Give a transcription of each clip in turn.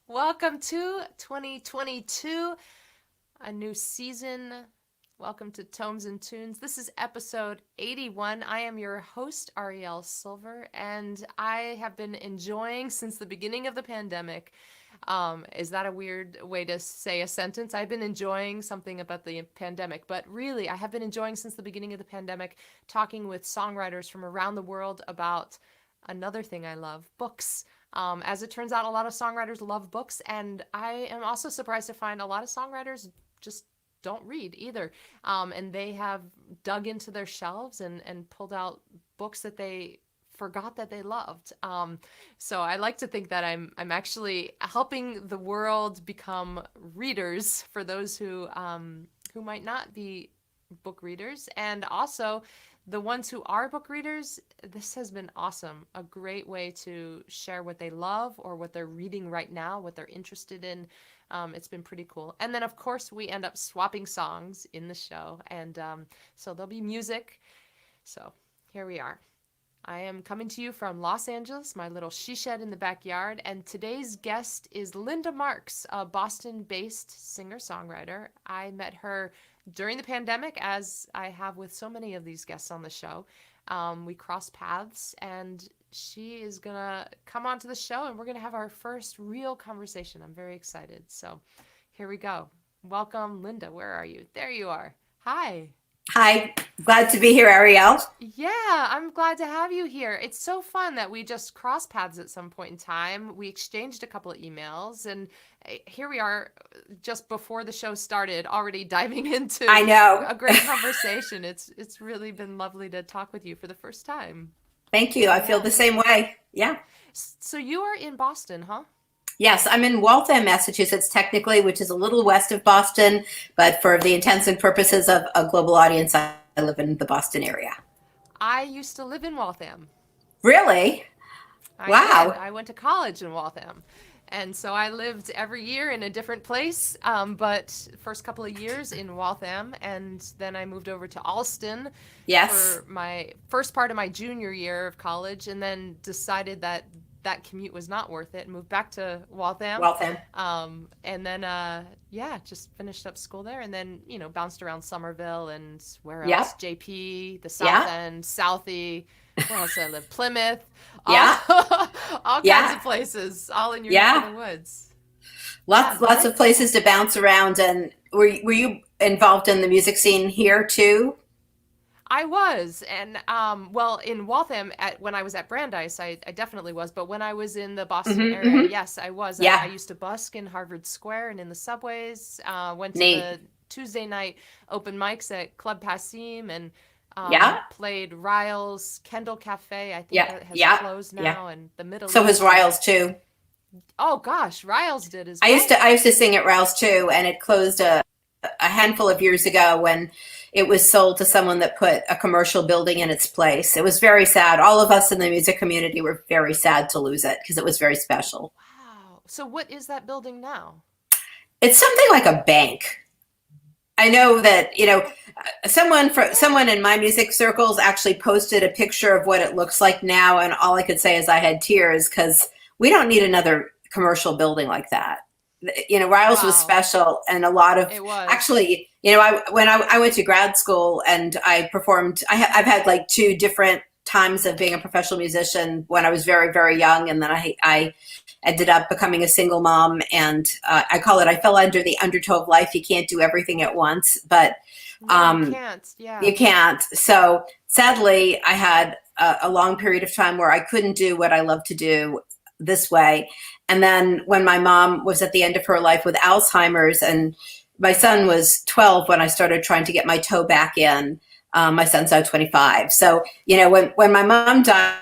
Welcome to 2022, a new season. Welcome to Tomes and Tunes. This is episode 81. I am your host, Arielle Silver, and I have been enjoying since the beginning of the pandemic. Is that a weird way to say a sentence? I've been enjoying something about the pandemic, but really, I have been enjoying since the beginning of the pandemic talking with songwriters from around the world about another thing I love, books. As it turns out, a lot of songwriters love books, and I am also surprised to find a lot of songwriters just don't read either. And they have dug into their shelves and pulled out books that they forgot that they loved. So I like to think that I'm actually helping the world become readers for those who might not be book readers, and also the ones who are book readers. This has been awesome. A great way to share what they love or what they're reading right now, what they're interested in. It's been pretty cool. And then, of course, we end up swapping songs in the show. And so there'll be music. So here we are. I am coming to you from Los Angeles, my little she shed in the backyard. And today's guest is Linda Marks, a Boston-based singer-songwriter. I met her during the pandemic, as I have with so many of these guests on the show. We crossed paths, and she is going to come onto the show, and we're going to have our first real conversation. I'm very excited. So here we go. Welcome, Linda. Where are you? There you are. Hi. Hi, glad to be here, Arielle. Yeah, I'm glad to have you here. It's so fun that we just crossed paths at some point in time. We exchanged a couple of emails, and here we are just before the show started, already diving into I know. a great conversation. It's really been lovely to talk with you for the first time. Thank you. I feel the same way. Yeah. So you are in Boston, huh? Yes, I'm in Waltham, Massachusetts, technically, which is a little west of Boston, but for the intents and purposes of a global audience, I live in the Boston area. I used to live in Waltham. Really? Wow. I went to college in Waltham. And so I lived every year in a different place, but first couple of years in Waltham, and then I moved over to Alston for my first part of my junior year of college, and then decided that commute was not worth it, and moved back to Waltham. And then, just finished up school there, and then, bounced around Somerville and where else? JP, the South End, Southie. Where else did I live? Plymouth. All kinds of places, all in your neck of the woods. Lots of places to bounce around. And were you involved in the music scene here too? I was, and in Waltham, when I was at Brandeis, I definitely was. But when I was in the Boston area, yes, I was. I used to busk in Harvard Square and in the subways. Went to the Tuesday night open mics at Club Passim, and played Riles Kendall Cafe. I think that has closed now, and the Middle. So has Riles too. Oh gosh, Riles did as well. I used to sing at Riles too, and it closed a handful of years ago when it was sold to someone that put a commercial building in its place. It was very sad. All of us in the music community were very sad to lose it because it was very special. Wow. So what is that building now? It's something like a bank. I know that, someone in my music circles actually posted a picture of what it looks like now, and all I could say is I had tears because we don't need another commercial building like that. Riles was special, and a lot of actually, when I went to grad school and I performed, I've had like two different times of being a professional musician when I was very, very young, and then I ended up becoming a single mom, and I call it, I fell under the undertow of life. You can't do everything at once, but you can't. Yeah, you can't. So sadly, I had a long period of time where I couldn't do what I love to do this way. And then when my mom was at the end of her life with Alzheimer's, and my son was 12 when I started trying to get my toe back in, My son's now 25. So, when my mom died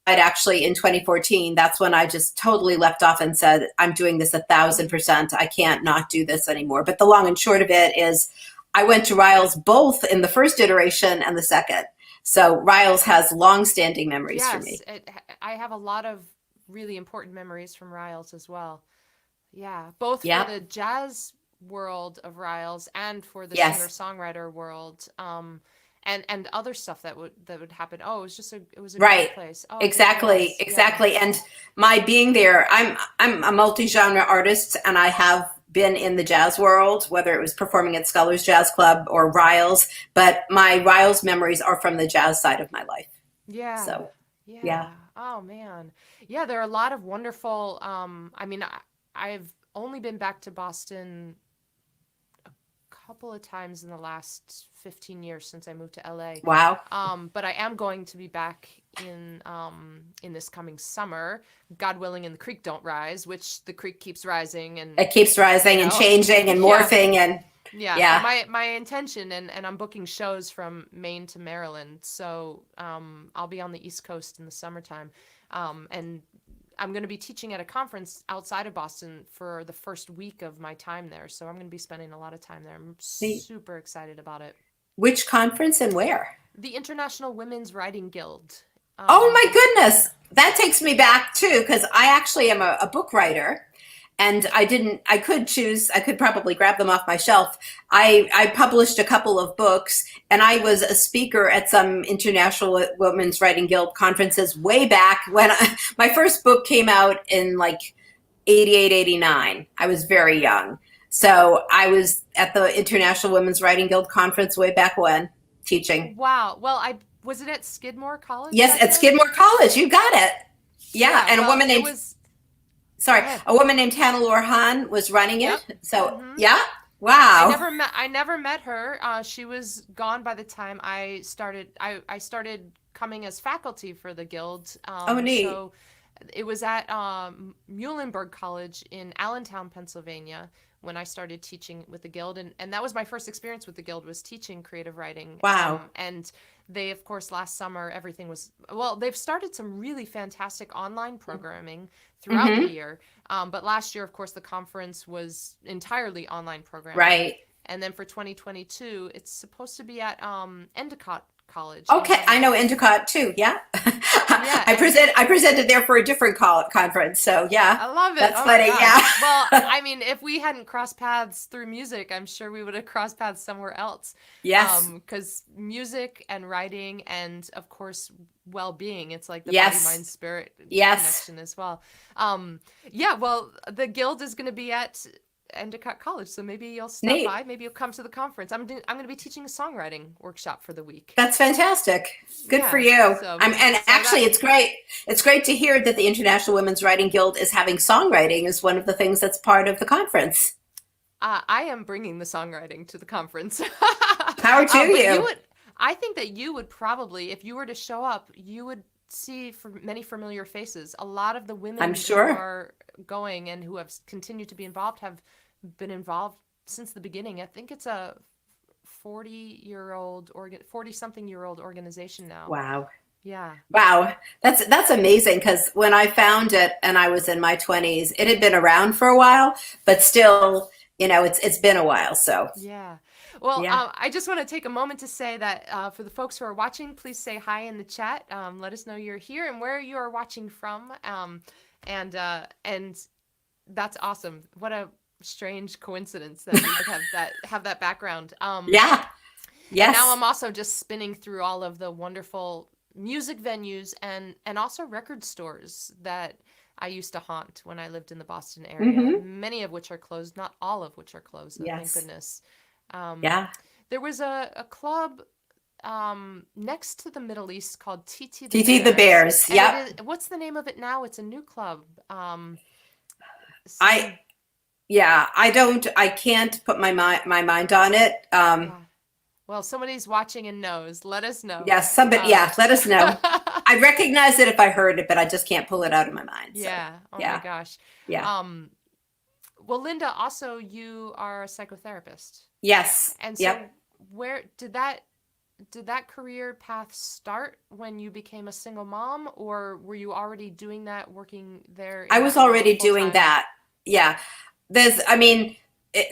actually in 2014, that's when I just totally left off and said, I'm doing this 1,000%. I can't not do this anymore. But the long and short of it is I went to Riles both in the first iteration and the second. So Riles has long-standing memories for me. Yes, I have a lot of really important memories from Riles as well. Yeah, both for Yeah. the jazz world of Riles and for the Yes. singer-songwriter world, and other stuff that would happen. Oh, it was a Right. great place. Oh, it really Exactly. was. Yeah. Exactly. And my being there, I'm a multi-genre artist, and I have been in the jazz world, whether it was performing at Scholars Jazz Club or Riles, but my Riles memories are from the jazz side of my life. Yeah. So, Yeah. yeah. Oh man. Yeah, there are a lot of wonderful I mean I've only been back to Boston couple of times in the last 15 years since I moved to LA. Wow. But I am going to be back in this coming summer, God willing, and the creek don't rise, which the creek keeps rising, and It keeps rising and changing and yeah, morphing, and yeah. But yeah. my intention, and I'm booking shows from Maine to Maryland, so I'll be on the East Coast in the summertime, and I'm going to be teaching at a conference outside of Boston for the first week of my time there. So I'm going to be spending a lot of time there. I'm super excited about it. Which conference and where? The International Women's Writing Guild. Oh my goodness. That takes me back too, because I actually am a book writer. And I could probably grab them off my shelf. I published a couple of books, and I was a speaker at some International Women's Writing Guild conferences way back when my first book came out in like 88, 89. I was very young. So I was at the International Women's Writing Guild conference way back when, teaching. Wow. Well, was it at Skidmore College? Yes, at Skidmore College. You got it. Yeah, and well, a woman named a woman named Hannah Hahn was running it. Yep. So yeah, wow. I never met her. She was gone by the time I started. I started coming as faculty for the guild. Oh, neat. So it was at Muhlenberg College in Allentown, Pennsylvania, when I started teaching with the guild, and that was my first experience with the guild, was teaching creative writing. Wow. And they, of course, last summer everything was, well, they've started some really fantastic online programming throughout the year, but last year, of course, the conference was entirely online programming. Right. And then for 2022, it's supposed to be at Endicott College. Okay, I know Endicott too. Yeah, yeah. I presented there for a different conference. So yeah, I love it. That's funny. Yeah. Well, I mean, if we hadn't crossed paths through music, I'm sure we would have crossed paths somewhere else. Yes. Because music and writing, and of course, well-being. It's like the Yes. body, mind, spirit Yes. connection as well. Yeah. Well, the guild is going to be at Endicott College, so maybe you'll stop Neat. by. Maybe you'll come to the conference. I'm going to be teaching a songwriting workshop for the week. That's fantastic. Good Yeah, for you. so- And so actually, that- it's great. It's great to hear that the International Women's Writing Guild is having songwriting as one of the things that's part of the conference. I am bringing the songwriting to the conference. Power to But you. I think that you would probably, if you were to show up, you would see many familiar faces. A lot of the women I'm sure. who are going and who have continued to be involved have been involved since the beginning. I think it's a 40-something-year-old organization now. Wow. Yeah. Wow. That's amazing, because when I found it and I was in my 20s, it had been around for a while, but still, it's been a while. So Yeah. Well, Yeah. I just want to take a moment to say that for the folks who are watching, please say hi in the chat. Let us know you're here and where you are watching from. And that's awesome. What a strange coincidence that we would have that background. yeah. Yes. Now I'm also just spinning through all of the wonderful music venues and also record stores that I used to haunt when I lived in the Boston area. Many of which are closed, not all of which are closed. Yes. Thank goodness. Yeah. There was a club next to the Middle East called TT TT the Bears. And Yep. what's the name of it now? It's a new club. I can't put my mind on it. Yeah. Well, somebody's watching and knows. Let us know. Yes, somebody, let us know. I recognize it if I heard it, but I just can't pull it out of my mind. So, Yeah. Oh yeah. my gosh. Yeah. Well, Linda, also you are a psychotherapist. Yes. And so Yep. where did that did that career path start when you became a single mom, or were you already doing that, working there I in was that role already full doing time? that. Yeah. I mean,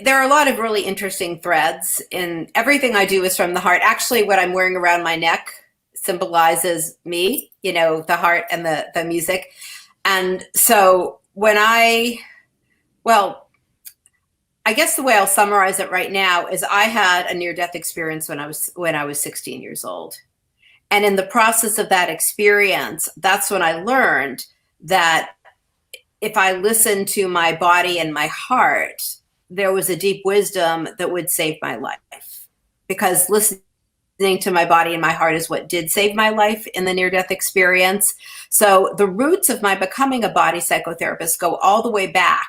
there are a lot of really interesting threads in everything I do is from the heart. Actually, what I'm wearing around my neck symbolizes me, the heart and the music. And so well, I guess the way I'll summarize it right now is I had a near death experience when I was 16 years old. And in the process of that experience, that's when I learned that if I listened to my body and my heart, there was a deep wisdom that would save my life. Because listening to my body and my heart is what did save my life in the near death experience. So the roots of my becoming a body psychotherapist go all the way back.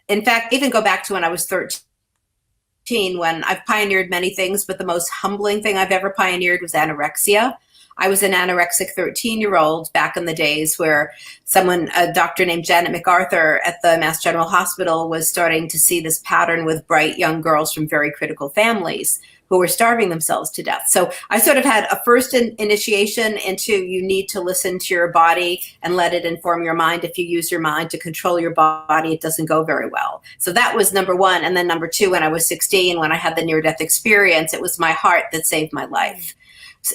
In fact, even go back to when I was 13, when I've pioneered many things, but the most humbling thing I've ever pioneered was anorexia. I was an anorexic 13-year-old back in the days where a doctor named Janet MacArthur at the Mass General Hospital was starting to see this pattern with bright young girls from very critical families who were starving themselves to death. So I sort of had a first initiation into you need to listen to your body and let it inform your mind. If you use your mind to control your body, it doesn't go very well. So that was number one. And then number two, when I was 16, when I had the near-death experience, it was my heart that saved my life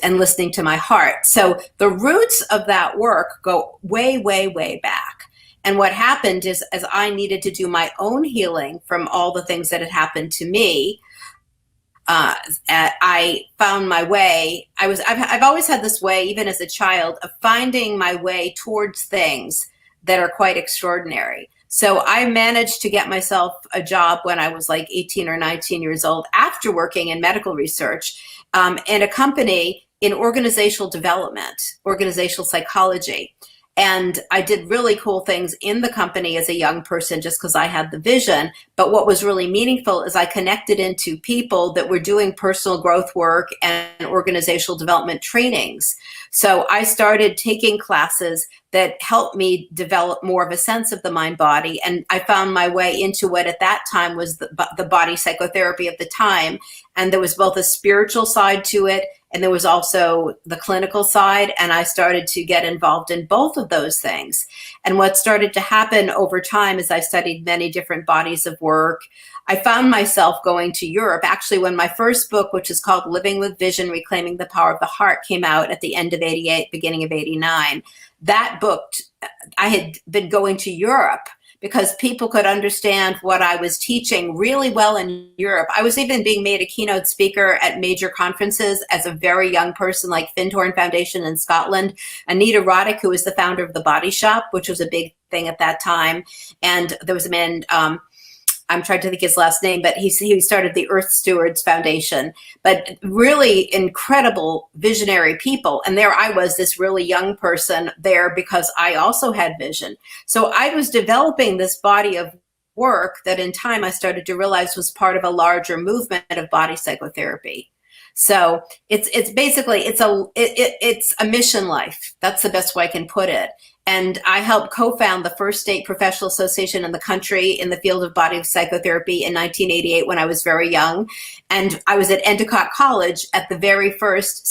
and listening to my heart. So the roots of that work go way, way, way back. And what happened is, as I needed to do my own healing from all the things that had happened to me, I found my way. I've always had this way, even as a child, of finding my way towards things that are quite extraordinary. So I managed to get myself a job when I was like 18 or 19 years old after working in medical research in a company in organizational development, organizational psychology. And I did really cool things in the company as a young person just because I had the vision. But what was really meaningful is I connected into people that were doing personal growth work and organizational development trainings. So I started taking classes that helped me develop more of a sense of the mind body. And I found my way into what at that time was the body psychotherapy of the time. And there was both a spiritual side to it, and there was also the clinical side. And I started to get involved in both of those things. And what started to happen over time as I studied many different bodies of work, I found myself going to Europe. Actually, when my first book, which is called Living with Vision, Reclaiming the Power of the Heart, came out at the end of 88, beginning of 89, that book, I had been going to Europe because people could understand what I was teaching really well in Europe. I was even being made a keynote speaker at major conferences as a very young person, like Findhorn Foundation in Scotland. Anita Roddick, who was the founder of The Body Shop, which was a big thing at that time. And there was a man, I'm trying to think his last name, but he started the Earth Stewards Foundation. But really incredible visionary people. And there I was, this really young person there because I also had vision. So I was developing this body of work that in time I started to realize was part of a larger movement of body psychotherapy. So it's basically it's a mission life. That's the best way I can put it. And I helped co-found the first state professional association in the country in the field of body psychotherapy in 1988 when I was very young. And I was at Endicott College at the very first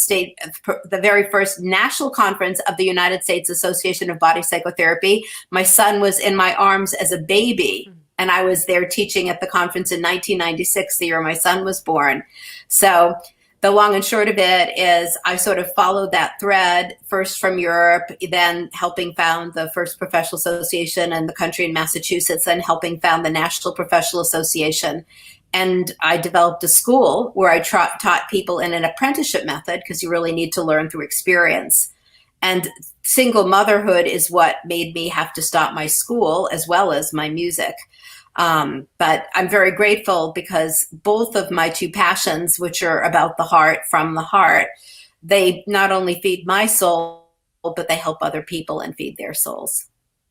national conference of the United States Association of Body Psychotherapy. My son was in my arms as a baby, and I was there teaching at the conference in 1996, the year my son was born. So the long and short of it is I sort of followed that thread first from Europe, then helping found the first professional association in the country in Massachusetts, then helping found the National Professional Association. And I developed a school where I taught people in an apprenticeship method because you really need to learn through experience. And single motherhood is what made me have to stop my school as well as my music. But I'm very grateful because both of my two passions, which are about the heart, from the heart, they not only feed my soul, but they help other people and feed their souls.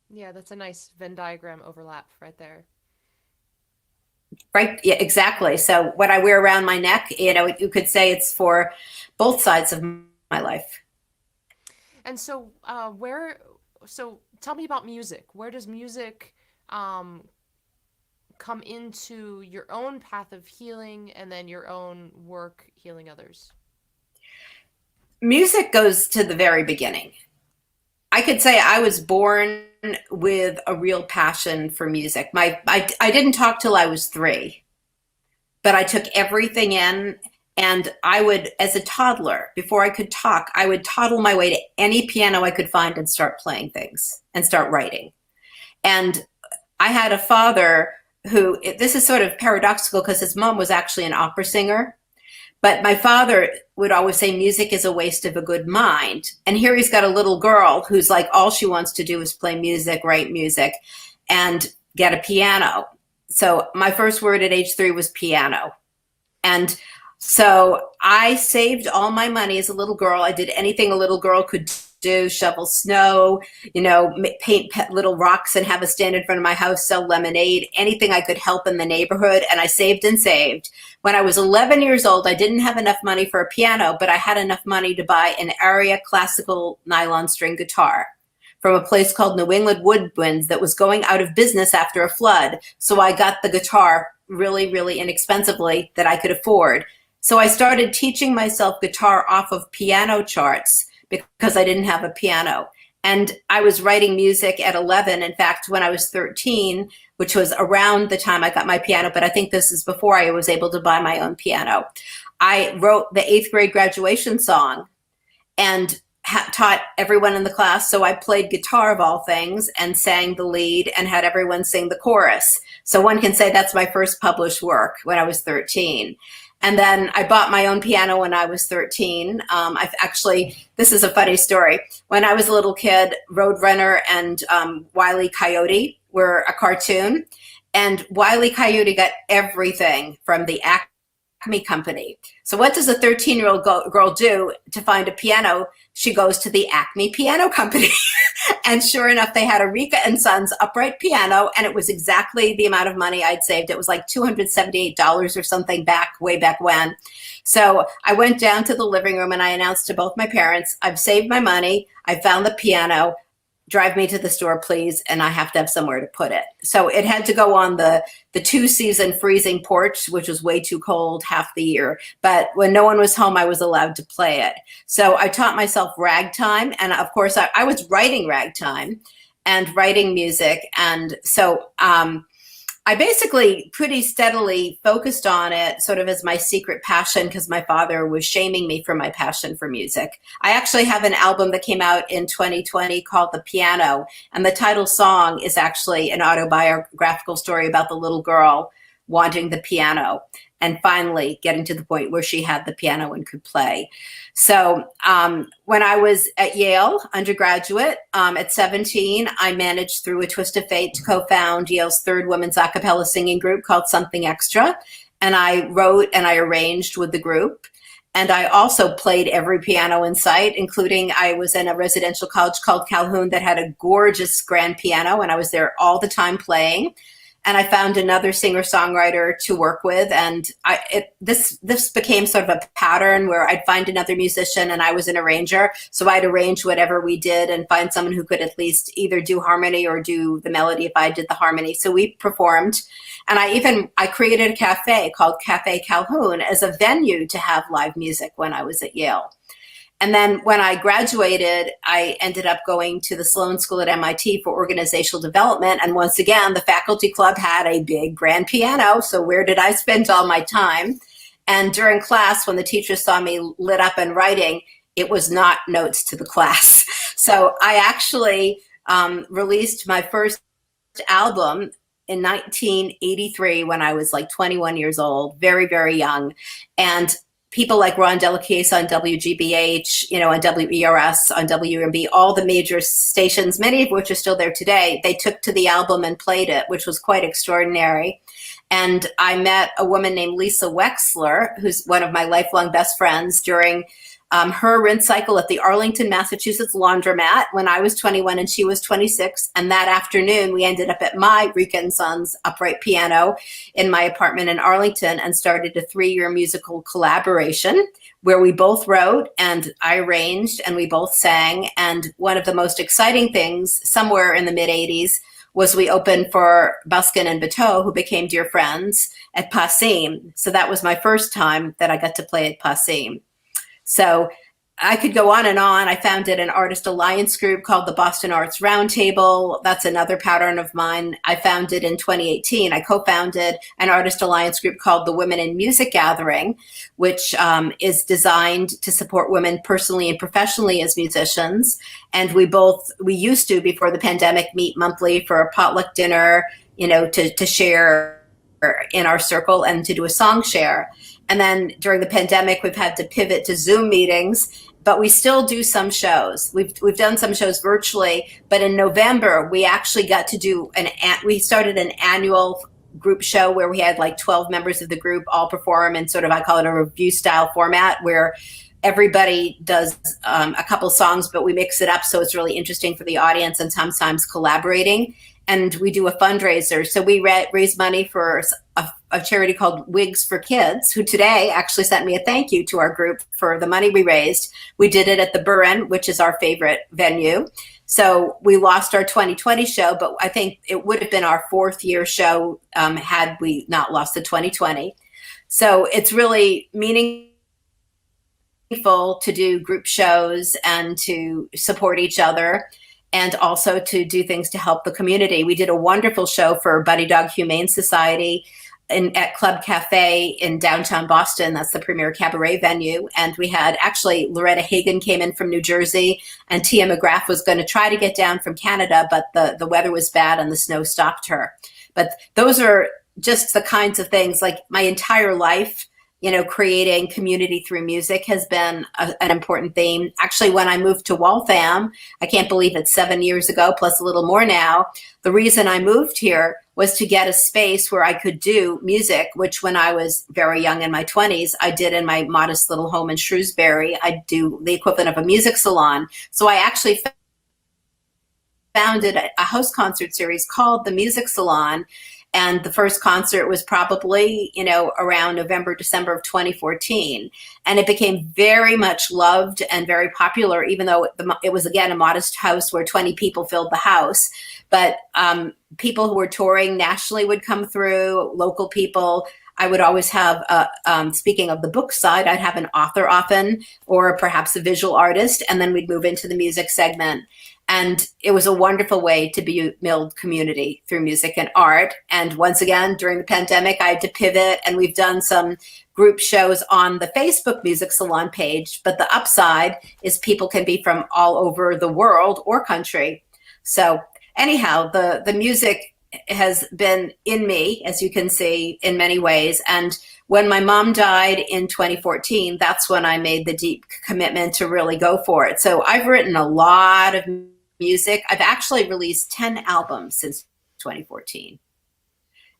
Yeah, that's a nice Venn diagram overlap right there. Right? Yeah, exactly. So what I wear around my neck, you could say it's for both sides of my life. And so, so tell me about music. Where does music um, come into your own path of healing and then your own work healing others? Music goes to the very beginning. I could say I was born with a real passion for music. I didn't talk till I was 3, but I took everything in. And I would, as a toddler, before I could talk, I would toddle my way to any piano I could find and start playing things and start writing. And I had a father who, this is sort of paradoxical because his mom was actually an opera singer. But my father would always say music is a waste of a good mind. And here he's got a little girl who's like, all she wants to do is play music, write music, and get a piano. So my first word at age 3 was piano. And so I saved all my money as a little girl. I did anything a little girl could do, shovel snow, paint little rocks and have a stand in front of my house, sell lemonade, anything I could help in the neighborhood. And I saved and saved. When I was 11 years old, I didn't have enough money for a piano, but I had enough money to buy an Arielle classical nylon string guitar from a place called New England Woodwinds that was going out of business after a flood. So I got the guitar really, really inexpensively that I could afford. So I started teaching myself guitar off of piano charts because I didn't have a piano. And I was writing music at 11. In fact, when I was 13, which was around the time I got my piano, but I think this is before I was able to buy my own piano, I wrote the 8th grade graduation song and taught everyone in the class. So I played guitar of all things and sang the lead and had everyone sing the chorus. So one can say that's my first published work when I was 13. And then I bought my own piano when I was 13. This is a funny story. When I was a little kid, Roadrunner and Wile E. Coyote were a cartoon. And Wile E. Coyote got everything from the Acme company. So what does a 13-year-old girl do to find a piano? She goes to the Acme Piano Company. And sure enough, they had a Rika and Sons upright piano, and it was exactly the amount of money I'd saved. It was like $278 or something way back when. So I went down to the living room and I announced to both my parents, I've saved my money, I found the piano, drive me to the store, please, and I have to have somewhere to put it. So it had to go on the 2-season freezing porch, which was way too cold half the year. But when no one was home, I was allowed to play it. So I taught myself ragtime. And of course, I was writing ragtime and writing music. And so I basically pretty steadily focused on it sort of as my secret passion because my father was shaming me for my passion for music. I actually have an album that came out in 2020 called The Piano, and the title song is actually an autobiographical story about the little girl wanting the piano and finally getting to the point where she had the piano and could play. So when I was at Yale undergraduate at 17, I managed through a twist of fate to co-found Yale's 3rd women's a cappella singing group called Something Extra. And I wrote and I arranged with the group. And I also played every piano in sight, including I was in a residential college called Calhoun that had a gorgeous grand piano, and I was there all the time playing. And I found another singer-songwriter to work with, and this became sort of a pattern where I'd find another musician and I was an arranger. So I'd arrange whatever we did and find someone who could at least either do harmony or do the melody if I did the harmony. So we performed, and I created a cafe called Cafe Calhoun as a venue to have live music when I was at Yale. And then when I graduated, I ended up going to the Sloan School at MIT for organizational development. And once again, the faculty club had a big grand piano. So where did I spend all my time? And during class, when the teachers saw me lit up and writing, it was not notes to the class. So I actually released my first album in 1983 when I was like 21 years old, very, very young. And people like Ron Delacase on WGBH, on WERS, on WMB, all the major stations, many of which are still there today, they took to the album and played it, which was quite extraordinary. And I met a woman named Lisa Wexler, who's one of my lifelong best friends, during her rinse cycle at the Arlington, Massachusetts laundromat when I was 21 and she was 26. And that afternoon, we ended up at my Rika and Sons upright piano in my apartment in Arlington and started a 3-year musical collaboration where we both wrote and I arranged and we both sang. And one of the most exciting things somewhere in the mid-'80s was we opened for Buskin and Bateau, who became dear friends, at Passim. So that was my first time that I got to play at Passim. So I could go on and on. I founded an artist alliance group called the Boston Arts Roundtable. That's another pattern of mine. I founded in 2018, I co-founded an artist alliance group called the Women in Music Gathering, which is designed to support women personally and professionally as musicians. And we used to, before the pandemic, meet monthly for a potluck dinner, to share in our circle and to do a song share. And then during the pandemic, we've had to pivot to Zoom meetings, but we still do some shows. We've done some shows virtually, but in November, we actually got to we started an annual group show where we had like 12 members of the group all perform in sort of, I call it a review style format, where everybody does a couple songs, but we mix it up so it's really interesting for the audience and sometimes collaborating. And we do a fundraiser. So we raise money for a charity called Wigs for Kids, who today actually sent me a thank you to our group for the money we raised. We did it at the Burren, which is our favorite venue. So we lost our 2020 show, but I think it would have been our 4th year show had we not lost the 2020. So it's really meaningful to do group shows and to support each other, and also to do things to help the community. We did a wonderful show for Buddy Dog Humane Society at Club Cafe in downtown Boston. That's the premier cabaret venue. And we had actually Loretta Hagen came in from New Jersey, and Tia McGrath was going to try to get down from Canada, but the weather was bad and the snow stopped her. But those are just the kinds of things, like my entire life, creating community through music has been an important theme. Actually, when I moved to Waltham, I can't believe it's 7 years ago, plus a little more now, the reason I moved here was to get a space where I could do music, which when I was very young in my 20s, I did in my modest little home in Shrewsbury. I do the equivalent of a music salon. So I actually founded a house concert series called The Music Salon. And the first concert was probably, around November, December of 2014. And it became very much loved and very popular, even though it was, again, a modest house where 20 people filled the house. But people who were touring nationally would come through, local people. I would always have, speaking of the book side, I'd have an author often, or perhaps a visual artist, and then we'd move into the music segment. And it was a wonderful way to build community through music and art. And once again, during the pandemic, I had to pivot, and we've done some group shows on the Facebook Music Salon page. But the upside is people can be from all over the world or country. So anyhow, the music has been in me, as you can see, in many ways. And when my mom died in 2014, that's when I made the deep commitment to really go for it. So I've written a lot of music. I've actually released 10 albums since 2014.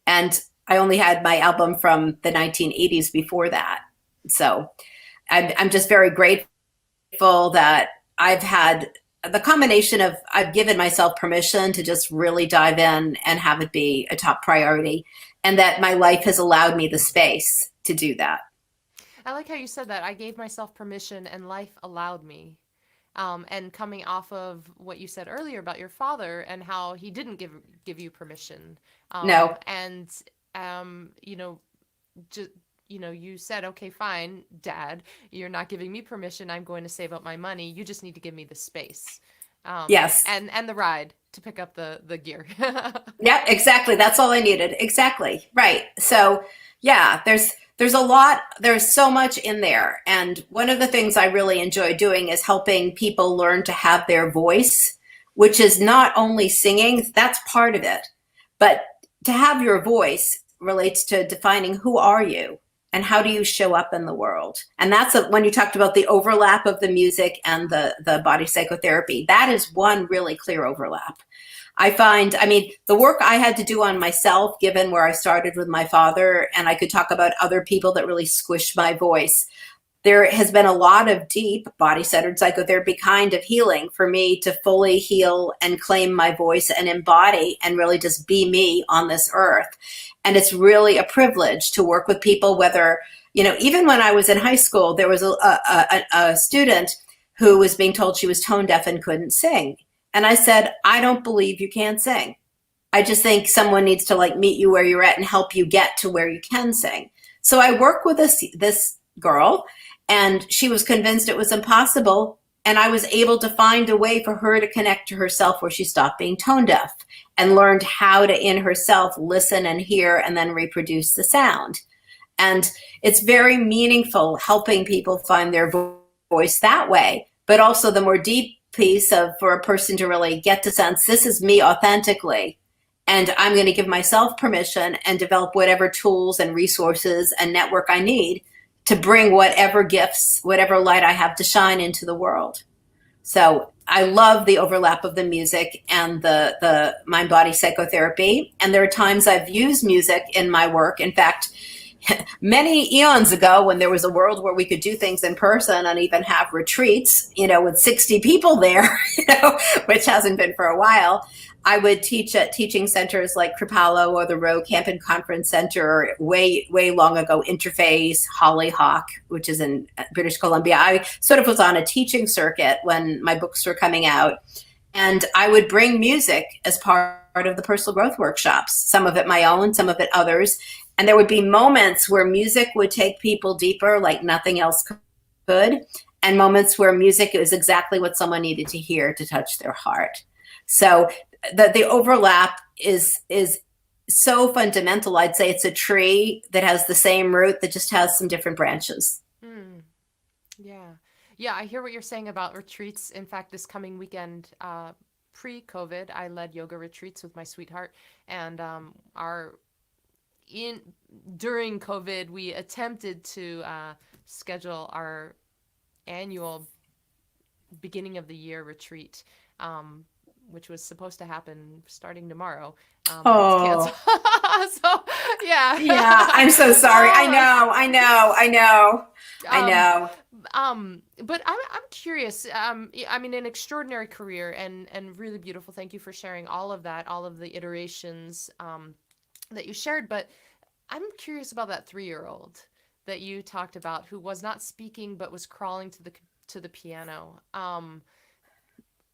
And I only had my album from the 1980s before that. So I'm just very grateful that I've had the combination of, I've given myself permission to just really dive in and have it be a top priority, and that my life has allowed me the space to do that. I like how you said that. I gave myself permission and life allowed me. And coming off of what you said earlier about your father and how he didn't give you permission. No. And, you said, okay, fine, Dad, you're not giving me permission. I'm going to save up my money. You just need to give me the space. Yes. And the ride to pick up the gear. Yeah, exactly. That's all I needed. Exactly. Right. So yeah, there's a lot, there's so much in there. And one of the things I really enjoy doing is helping people learn to have their voice, which is not only singing, that's part of it, but to have your voice relates to defining who are you and how do you show up in the world. And that's when you talked about the overlap of the music and the body psychotherapy, that is one really clear overlap. I find, the work I had to do on myself, given where I started with my father, and I could talk about other people that really squished my voice, there has been a lot of deep body-centered psychotherapy kind of healing for me to fully heal and claim my voice and embody and really just be me on this earth. And it's really a privilege to work with people, whether, even when I was in high school, there was a student who was being told she was tone deaf and couldn't sing. And I said, I don't believe you can't sing. I just think someone needs to meet you where you're at and help you get to where you can sing. So I work with this girl, And she was convinced it was impossible. And I was able to find a way for her to connect to herself where she stopped being tone deaf and learned how to, in herself, listen and hear and then reproduce the sound. And it's very meaningful helping people find their voice that way. But also the more deep piece of for a person to really get the sense this is me authentically. And I'm going to give myself permission and develop whatever tools and resources and network I need to bring whatever gifts, whatever light I have to shine into the world. So I love the overlap of the music and the mind body psychotherapy. And there are times I've used music in my work. In fact, many eons ago, when there was a world where we could do things in person and even have retreats, with 60 people there, which hasn't been for a while, I would teach at teaching centers like Kripalu or the Rowe Camp and Conference Center, or way long ago, Interface, Hollyhock, which is in British Columbia. I sort of was on a teaching circuit when my books were coming out, and I would bring music as part of the personal growth workshops, some of it my own, some of it others. And there would be moments where music would take people deeper like nothing else could, and moments where music is exactly what someone needed to hear to touch their heart. So the overlap is so fundamental. I'd say it's a tree that has the same root that just has some different branches. Yeah, I hear what you're saying about retreats. In fact, this coming weekend, pre-COVID, I led yoga retreats with my sweetheart, and during COVID, we attempted to schedule our annual beginning of the year retreat, which was supposed to happen starting tomorrow. But it's canceled. So yeah. I'm so sorry. I know. But I'm curious. I mean, an extraordinary career and really beautiful. Thank you for sharing all of that, all of the iterations that you shared. But I'm curious about that 3-year-old that you talked about, who was not speaking but was crawling to the piano.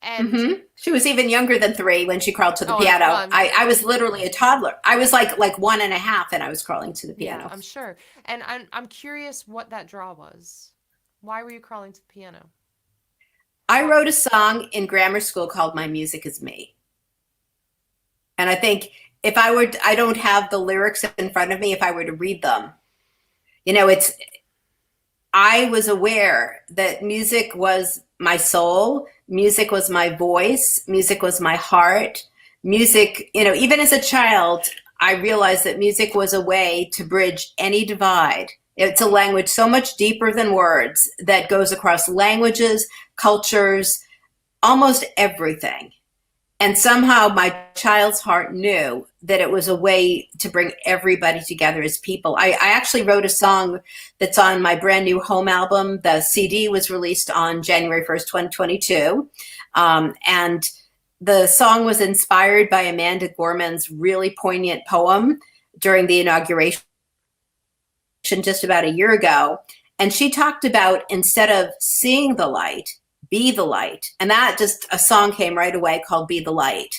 And she was even younger than 3 when she crawled to the piano. Well, I was literally a toddler. I was like 1.5, and I was crawling to the piano. Yeah, I'm sure. And I'm curious what that draw was. Why were you crawling to the piano? I wrote a song in grammar school called "My Music Is Me," and I think I don't have the lyrics in front of me. If I were to read them, I was aware that music was my soul, music was my voice, music was my heart. Music, even as a child, I realized that music was a way to bridge any divide. It's a language so much deeper than words that goes across languages, cultures, almost everything. And somehow my child's heart knew that it was a way to bring everybody together as people. I actually wrote a song that's on my brand new home album. The CD was released on January 1st, 2022. And the song was inspired by Amanda Gorman's really poignant poem during the inauguration just about a year ago. And she talked about, instead of seeing the light, be the light. And that just a song came right away called Be the Light.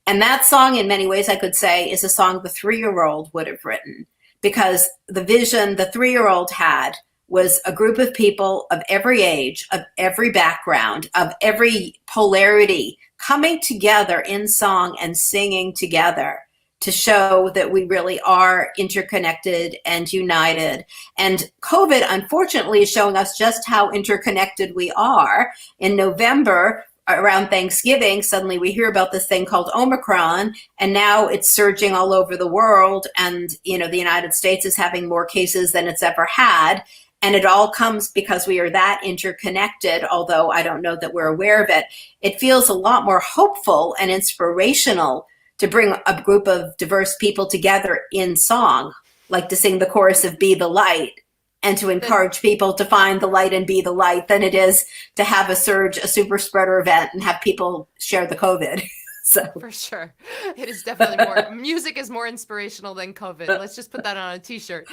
And that song, in many ways, I could say, is a song the 3-year-old would have written, because the vision the 3-year-old had was a group of people of every age, of every background, of every polarity coming together in song and singing together to show that we really are interconnected and united. And COVID, unfortunately, is showing us just how interconnected we are. In November, around Thanksgiving, suddenly we hear about this thing called Omicron, and now it's surging all over the world. And, the United States is having more cases than it's ever had. And it all comes because we are that interconnected, although I don't know that we're aware of it. It feels a lot more hopeful and inspirational to bring a group of diverse people together in song, like to sing the chorus of Be the Light, and to encourage people to find the light and be the light, than it is to have a surge, a super spreader event, and have people share the COVID. So. For sure. It is definitely more, music is more inspirational than COVID. Let's just put that on a t-shirt.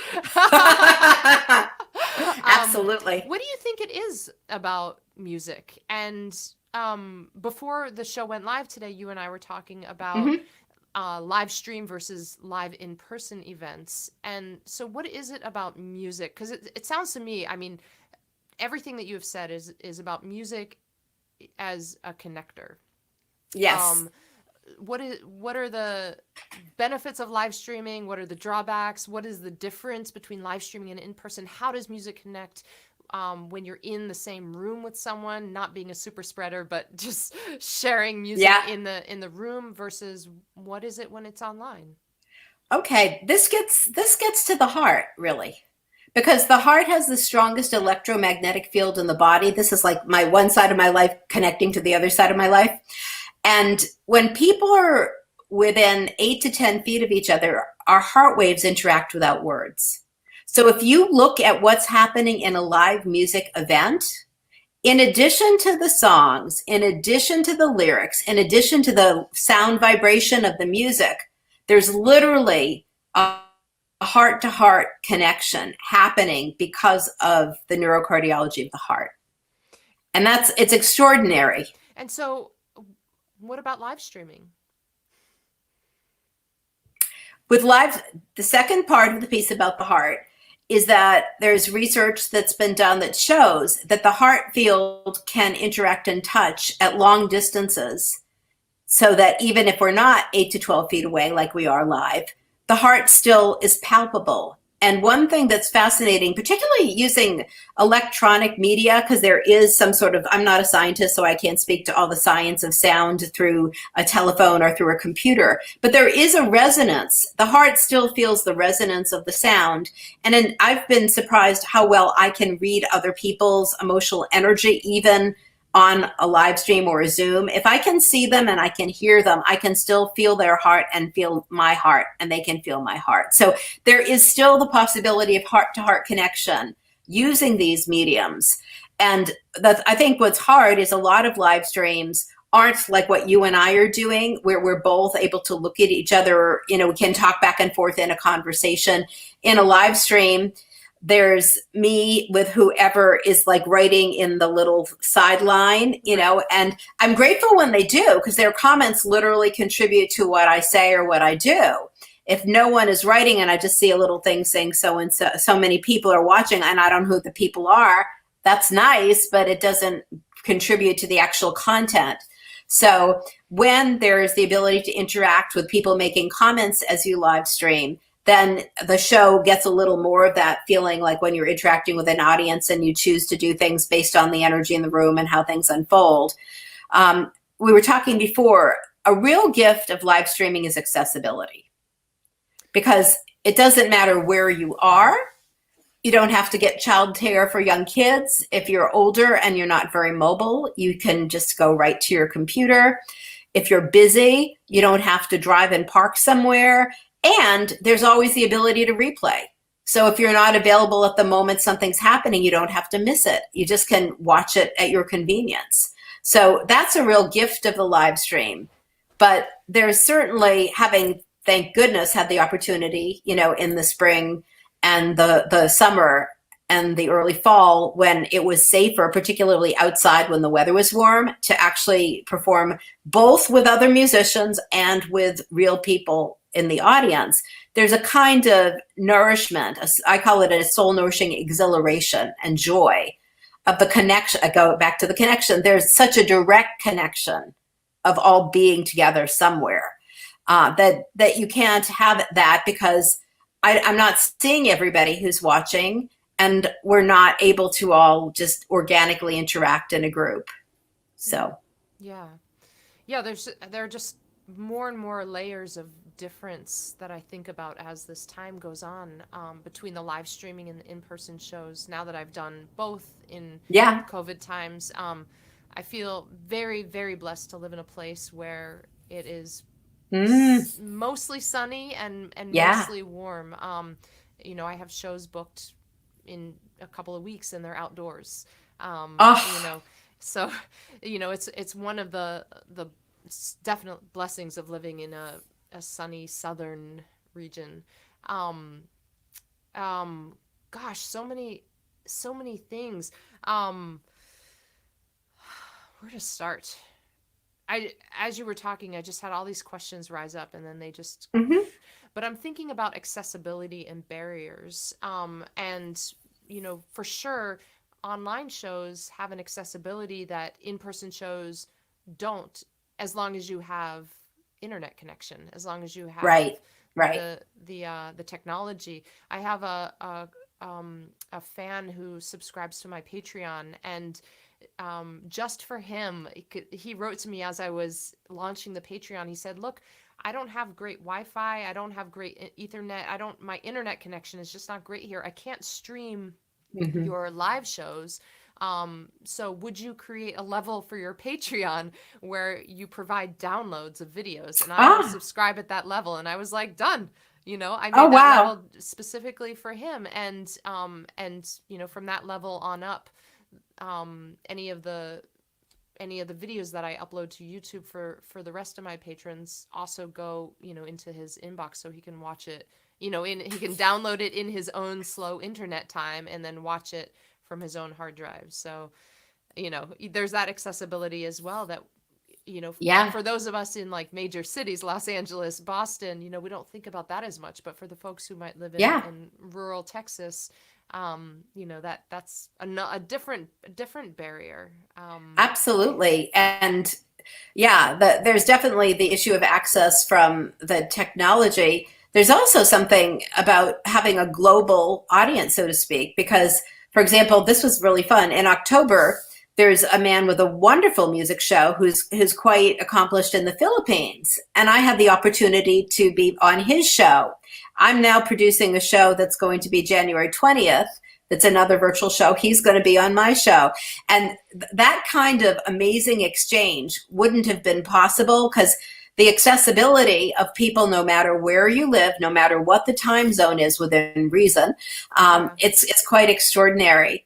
Absolutely. What do you think it is about music? And before the show went live today, you and I were talking about live stream versus live in-person events. And so what is it about music? Because it sounds to me, I mean, everything that you have said is about music as a connector. Yes. Um, what are the benefits of live streaming? What are the drawbacks? What is the difference between live streaming and in person? How does music connect when you're in the same room with someone, not being a super spreader, but just sharing music Yeah. in the room versus what is it when it's online? Okay. This gets to the heart, really. Because the heart has the strongest electromagnetic field in the body. This is like my one side of my life connecting to the other side of my life. And when people are within 8 to 10 feet of each other, our heart waves interact without words. So if you look at what's happening in a live music event, in addition to the songs, in addition to the lyrics, in addition to the sound vibration of the music, there's literally a heart to heart connection happening because of the neurocardiology of the heart. And it's extraordinary. And so, what about live streaming? With live, the second part of the piece about the heart is that there's research that's been done that shows that the heart field can interact and touch at long distances, so that even if we're not 8 to 12 feet away like we are live, the heart still is palpable. And one thing that's fascinating, particularly using electronic media, because there is some sort of, I'm not a scientist, so I can't speak to all the science of sound through a telephone or through a computer, but there is a resonance. The heart still feels the resonance of the sound. And I've been surprised how well I can read other people's emotional energy, even on a live stream or a Zoom. If I can see them and I can hear them, I can still feel their heart and feel my heart, and they can feel my heart. So there is still the possibility of heart to heart connection using these mediums. And I think what's hard is a lot of live streams aren't like what you and I are doing, where we're both able to look at each other. We can talk back and forth in a conversation. In a live stream, there's me with whoever is like writing in the little sideline, and I'm grateful when they do, because their comments literally contribute to what I say or what I do. If no one is writing and I just see a little thing saying so and so, so many people are watching and I don't know who the people are, that's nice, but it doesn't contribute to the actual content. So when there's the ability to interact with people making comments as you live stream, then the show gets a little more of that feeling like when you're interacting with an audience and you choose to do things based on the energy in the room and how things unfold. We were talking before, a real gift of live streaming is accessibility, because it doesn't matter where you are. You don't have to get childcare for young kids. If you're older and you're not very mobile, you can just go right to your computer. If you're busy, you don't have to drive and park somewhere. And there's always the ability to replay. So if you're not available at the moment something's happening, you don't have to miss it. You just can watch it at your convenience. So that's a real gift of the live stream. But there's certainly, having, thank goodness, had the opportunity, in the spring and the summer and the early fall, when it was safer, particularly outside when the weather was warm, to actually perform both with other musicians and with real people in the audience. There's a kind of nourishment, I call it a soul nourishing exhilaration and joy of the connection. I go back to the connection. There's such a direct connection of all being together somewhere, that you can't have that, because I'm not seeing everybody who's watching, and we're not able to all just organically interact in a group. So Yeah. There are just more and more layers of difference that I think about as this time goes on, between the live streaming and the in-person shows. Now that I've done both in yeah. COVID times, I feel very, very blessed to live in a place where it is mostly sunny and Yeah. mostly warm. I have shows booked in a couple of weeks and they're outdoors. Oh, So, it's one of the definite blessings of living in a sunny southern region. Um, Gosh, so many things. Where to start? As you were talking, I just had all these questions rise up, and then they just. mhm. But I'm thinking about accessibility and barriers, and for sure, online shows have an accessibility that in-person shows don't, as long as you have internet connection, as long as you have Right. Right. the technology. I have a fan who subscribes to my Patreon, and just for him, he wrote to me as I was launching the Patreon. He said, "Look, I don't have great Wi-Fi. I don't have great Ethernet. My internet connection is just not great here. I can't stream Mm-hmm. your live shows. So would you create a level for your Patreon where you provide downloads of videos, and I will Ah. subscribe at that level?" And I was like, done. I Oh, made that wow. level specifically for him, and from that level on up, any of the videos that I upload to YouTube for the rest of my patrons also go, into his inbox, so he can watch it, he can download it in his own slow internet time and then watch it from his own hard drive. So, there's that accessibility as well that, Yeah. for those of us in like major cities, Los Angeles, Boston, we don't think about that as much, but for the folks who might live Yeah. in rural Texas, that's a different barrier. Absolutely. And yeah, there's definitely the issue of access from the technology. There's also something about having a global audience, so to speak, because, for example, this was really fun. In October, there's a man with a wonderful music show who's quite accomplished in the Philippines. And I had the opportunity to be on his show. I'm now producing a show that's going to be January 20th. That's another virtual show. He's going to be on my show. And that kind of amazing exchange wouldn't have been possible because the accessibility of people, no matter where you live, no matter what the time zone is within reason, it's quite extraordinary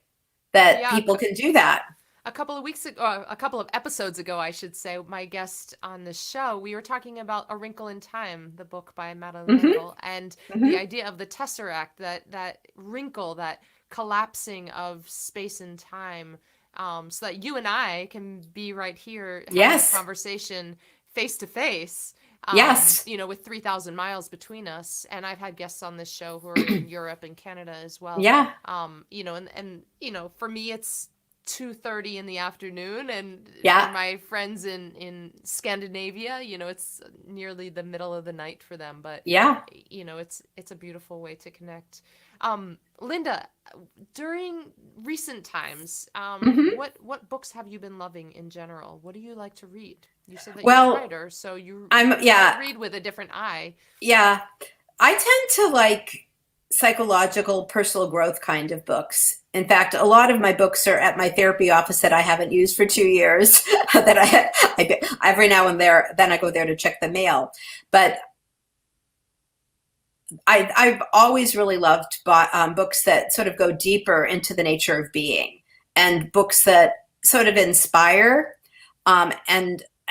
that people can do that. A couple of episodes ago, I should say, my guest on the show, we were talking about A Wrinkle in Time, the book by Madeline Mm-hmm. L'Engle, and Mm-hmm. the idea of the tesseract, that wrinkle, that collapsing of space and time, so that you and I can be right here having Yes. a conversation face to face. Yes. With 3,000 miles between us. And I've had guests on this show who are in Europe and Canada as well. Yeah. And for me, it's 2:30 in the afternoon, and Yeah. for my friends in Scandinavia, it's nearly the middle of the night for them. But Yeah. it's a beautiful way to connect. Linda, during recent times, Mm-hmm. what books have you been loving in general? What do you like to read? You said that Well, you're a writer, so you yeah. read with a different eye. Yeah. I tend to like psychological personal growth kind of books. In fact, a lot of my books are at my therapy office that I haven't used for 2 years that I every now and then I go there to check the mail. But I've always really loved books that sort of go deeper into the nature of being, and books that sort of inspire,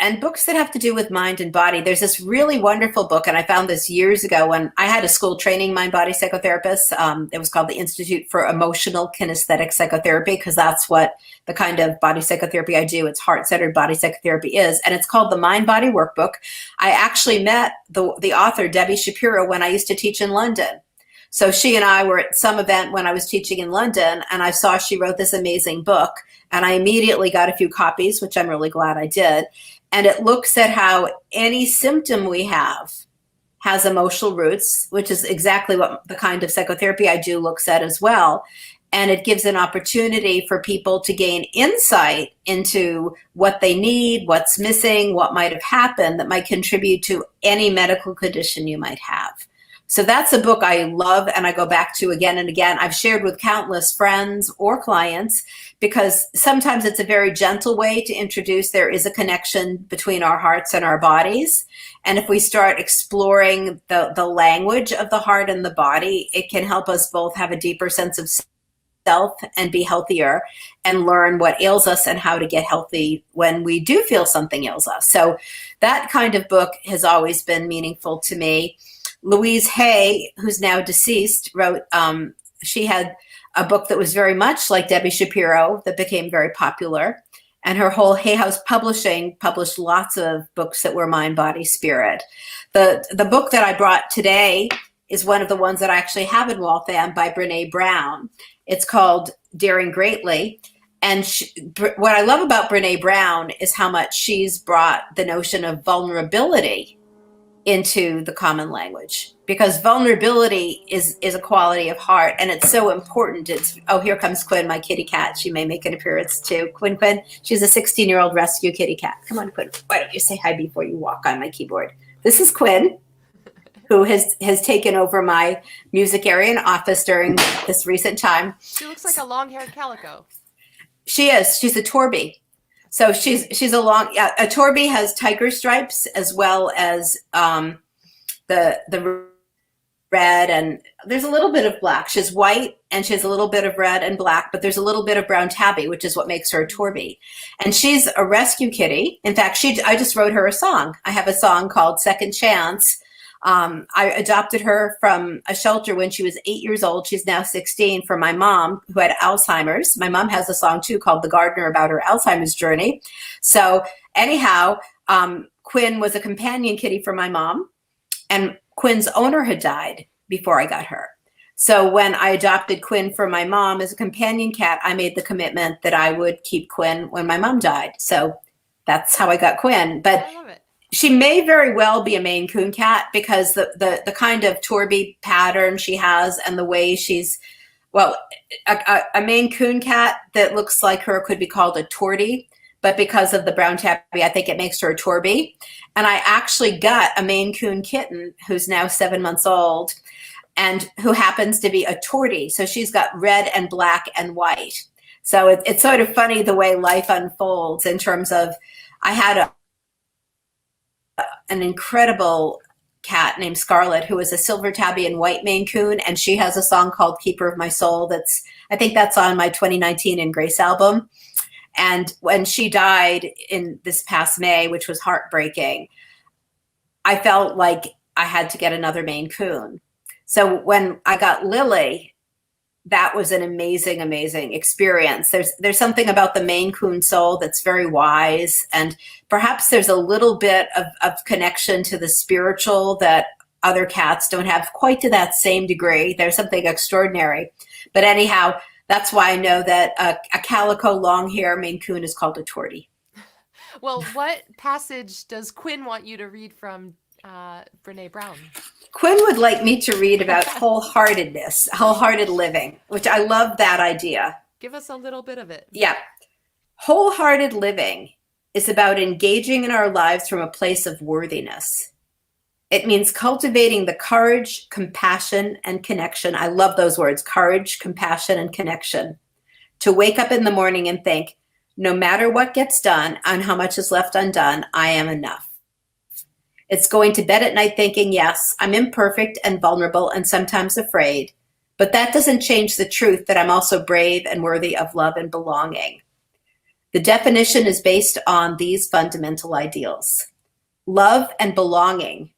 and books that have to do with mind and body. There's this really wonderful book, and I found this years ago when I had a school training mind-body psychotherapist. It was called the Institute for Emotional Kinesthetic Psychotherapy, because that's what the kind of body psychotherapy I do. It's heart-centered body psychotherapy is, and it's called the Mind-Body Workbook. I actually met the author, Debbie Shapiro, when I used to teach in London. So she and I were at some event when I was teaching in London, and I saw she wrote this amazing book, and I immediately got a few copies, which I'm really glad I did. And it looks at how any symptom we have has emotional roots, which is exactly what the kind of psychotherapy I do looks at as well. And it gives an opportunity for people to gain insight into what they need, what's missing, what might have happened that might contribute to any medical condition you might have. So that's a book I love and I go back to again and again. I've shared with countless friends or clients because sometimes it's a very gentle way to introduce there is a connection between our hearts and our bodies. And if we start exploring the language of the heart and the body, it can help us both have a deeper sense of self and be healthier and learn what ails us and how to get healthy when we do feel something ails us. So that kind of book has always been meaningful to me. Louise Hay, who's now deceased, wrote, she had a book that was very much like Debbie Shapiro that became very popular. And her whole Hay House Publishing published lots of books that were mind, body, spirit. The book that I brought today is one of the ones that I actually have in Waltham by Brene Brown. It's called Daring Greatly. And what I love about Brene Brown is how much she's brought the notion of vulnerability into the common language, because vulnerability is a quality of heart, and it's so important. Oh, here comes Quinn, my kitty cat. She may make an appearance too. Quinn, she's a 16-year-old rescue kitty cat. Come on, Quinn, why don't you say hi before you walk on my keyboard? This is Quinn, who has taken over my music area and office during this recent time. She looks like a long-haired calico. She is. She's a Torby. So she's a Torby has tiger stripes as well as the red, and there's a little bit of black. She's white and she has a little bit of red and black, but there's a little bit of brown tabby, which is what makes her a Torby. And she's a rescue kitty. In fact, I just wrote her a song. I have a song called Second Chance. I adopted her from a shelter when she was 8 years old. She's now 16, for my mom, who had Alzheimer's. My mom has a song too called The Gardener about her Alzheimer's journey. So anyhow, Quinn was a companion kitty for my mom, and Quinn's owner had died before I got her. So when I adopted Quinn for my mom as a companion cat, I made the commitment that I would keep Quinn when my mom died. So that's how I got Quinn. But I love it. She may very well be a Maine Coon cat, because the kind of Torby pattern she has and the way she's, well, a Maine Coon cat that looks like her could be called a Torty, but because of the brown tabby, I think it makes her a Torby. And I actually got a Maine Coon kitten who's now 7 months old and who happens to be a Torty. So she's got red and black and white. So it's sort of funny the way life unfolds in terms of, I had an incredible cat named Scarlet, who is a silver tabby and white Maine Coon, and she has a song called Keeper of My Soul. I think that's on my 2019 In Grace album. And when she died in this past May, which was heartbreaking, I felt like I had to get another Maine Coon. So when I got Lily, that was an amazing, amazing experience. There's something about the Maine Coon soul that's very wise, and perhaps there's a little bit of connection to the spiritual that other cats don't have quite to that same degree. There's something extraordinary. But anyhow, that's why I know that a calico long hair Maine Coon is called a Torty. Well, what passage does Quinn want you to read from Brene Brown? Quinn would like me to read about wholeheartedness, wholehearted living, which I love that idea. Give us a little bit of it. Yeah. Wholehearted living is about engaging in our lives from a place of worthiness. It means cultivating the courage, compassion, and connection. I love those words, courage, compassion, and connection. To wake up in the morning and think, no matter what gets done and how much is left undone, I am enough. It's going to bed at night thinking, yes, I'm imperfect and vulnerable and sometimes afraid, but that doesn't change the truth that I'm also brave and worthy of love and belonging. The definition is based on these fundamental ideals. Love and belonging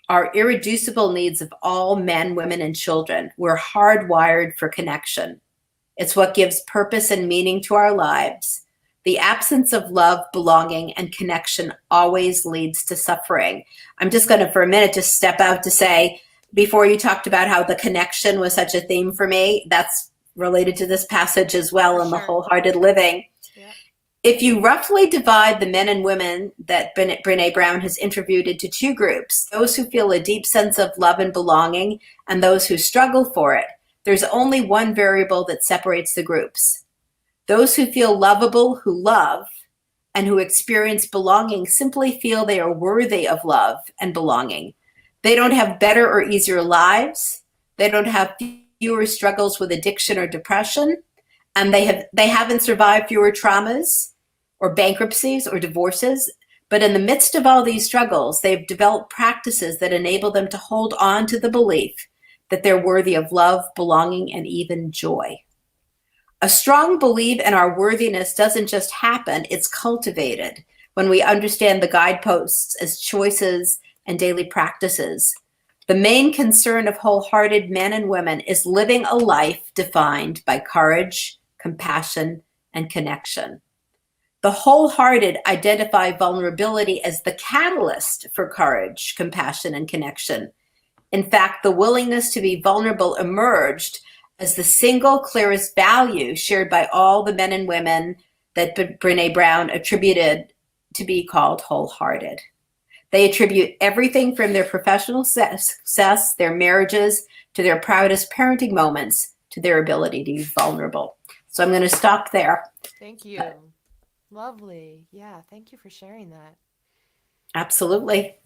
are irreducible needs of all men, women, and children. We're hardwired for connection. It's what gives purpose and meaning to our lives. The absence of love, belonging, and connection always leads to suffering. I'm just going to, for a minute, just step out to say, before you talked about how the connection was such a theme for me, that's related to this passage as well in the wholehearted living. Yeah. If you roughly divide the men and women that Brene Brown has interviewed into two groups, those who feel a deep sense of love and belonging and those who struggle for it, there's only one variable that separates the groups. Those who feel lovable, who love, and who experience belonging simply feel they are worthy of love and belonging. They don't have better or easier lives. They don't have fewer struggles with addiction or depression. And they haven't survived fewer traumas or bankruptcies or divorces. But in the midst of all these struggles, they've developed practices that enable them to hold on to the belief that they're worthy of love, belonging, and even joy. A strong belief in our worthiness doesn't just happen, it's cultivated when we understand the guideposts as choices and daily practices. The main concern of wholehearted men and women is living a life defined by courage, compassion, and connection. The wholehearted identify vulnerability as the catalyst for courage, compassion, and connection. In fact, the willingness to be vulnerable emerged as the single clearest value shared by all the men and women that Brene Brown attributed to be called wholehearted. They attribute everything from their professional success, their marriages, to their proudest parenting moments, to their ability to be vulnerable. So I'm going to stop there. Thank you. Lovely. Yeah, thank you for sharing that. Absolutely.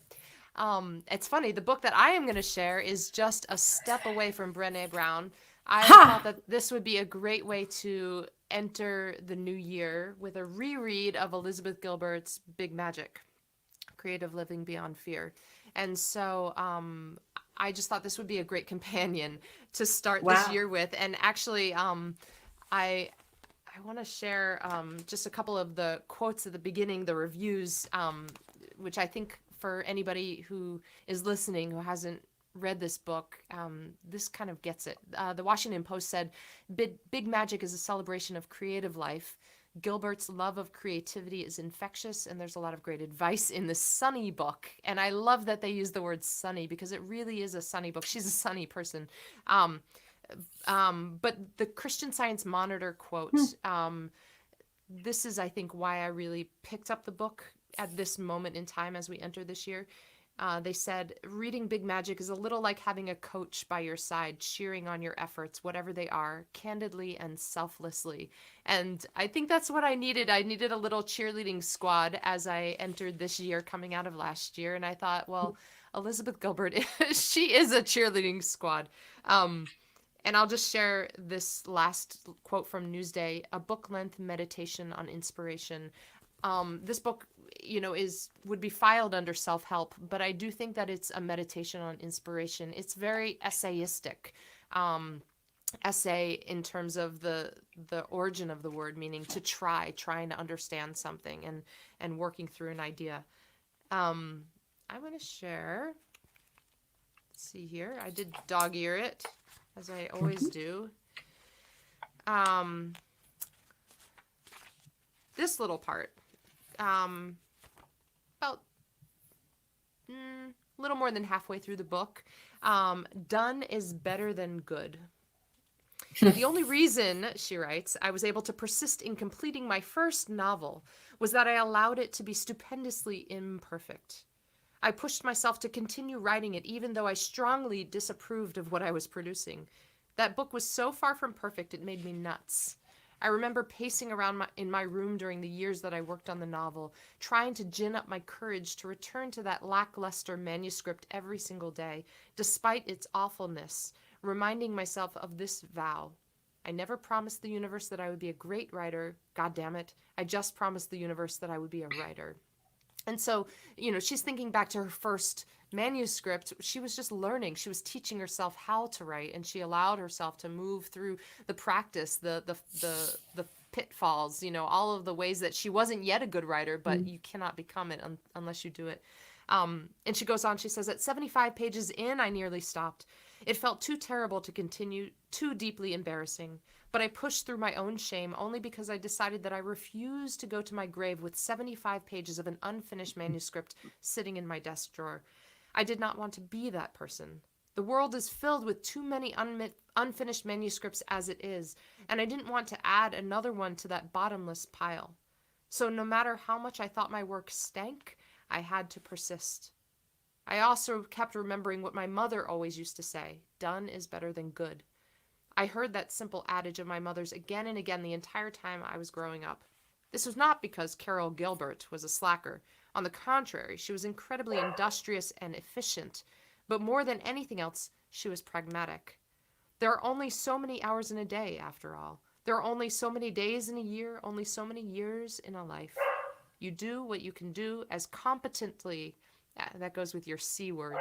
It's funny, the book that I am going to share is just a step away from Brené Brown. I Ha! thought that this would be a great way to enter the new year with a reread of Elizabeth Gilbert's Big Magic, Creative Living Beyond Fear. And so I just thought this would be a great companion to start this year with. And actually, I want to share just a couple of the quotes at the beginning, the reviews, which I think for anybody who is listening who hasn't read this book, this kind of gets it. The Washington Post said, Big Magic is a celebration of creative life. Gilbert's love of creativity is infectious, and there's a lot of great advice in this sunny book. And I love that they use the word sunny because it really is a sunny book. She's a sunny person. But the Christian Science Monitor quote, this is, I think, why I really picked up the book at this moment in time as we enter this year. They said, reading Big Magic is a little like having a coach by your side, cheering on your efforts, whatever they are, candidly and selflessly. And I think that's what I needed. I needed a little cheerleading squad as I entered this year, coming out of last year. And I thought, well, Elizabeth Gilbert, she is a cheerleading squad. And I'll just share this last quote from Newsday, a book-length meditation on inspiration. This book, would be filed under self-help, but I do think that it's a meditation on inspiration. It's very essayistic, essay in terms of the origin of the word, meaning to trying to understand something and working through an idea. I'm going to share, let's see here, I did dog ear it, as I always do. This little part, about a little more than halfway through the book, done is better than good. The only reason, she writes, I was able to persist in completing my first novel was that I allowed it to be stupendously imperfect. I pushed myself to continue writing it even though I strongly disapproved of what I was producing. That book was so far from perfect it made me nuts. I remember pacing around in my room during the years that I worked on the novel, trying to gin up my courage to return to that lackluster manuscript every single day, despite its awfulness, reminding myself of this vow. I never promised the universe that I would be a great writer. God damn it. I just promised the universe that I would be a writer. And so, she's thinking back to her first manuscript. She was just learning. She was teaching herself how to write, and she allowed herself to move through the practice, the pitfalls, all of the ways that she wasn't yet a good writer, but you cannot become it unless you do it. And she goes on, she says, at 75 pages in, I nearly stopped. It felt too terrible to continue, too deeply embarrassing. But I pushed through my own shame only because I decided that I refused to go to my grave with 75 pages of an unfinished manuscript sitting in my desk drawer. I did not want to be that person. The world is filled with too many unfinished manuscripts as it is, and I didn't want to add another one to that bottomless pile. So no matter how much I thought my work stank, I had to persist. I also kept remembering what my mother always used to say, done is better than good. I heard that simple adage of my mother's again and again the entire time I was growing up. This was not because Carol Gilbert was a slacker. On the contrary, she was incredibly industrious and efficient, but more than anything else, she was pragmatic. There are only so many hours in a day, after all. There are only so many days in a year, only so many years in a life. You do what you can do as competently, that goes with your C words,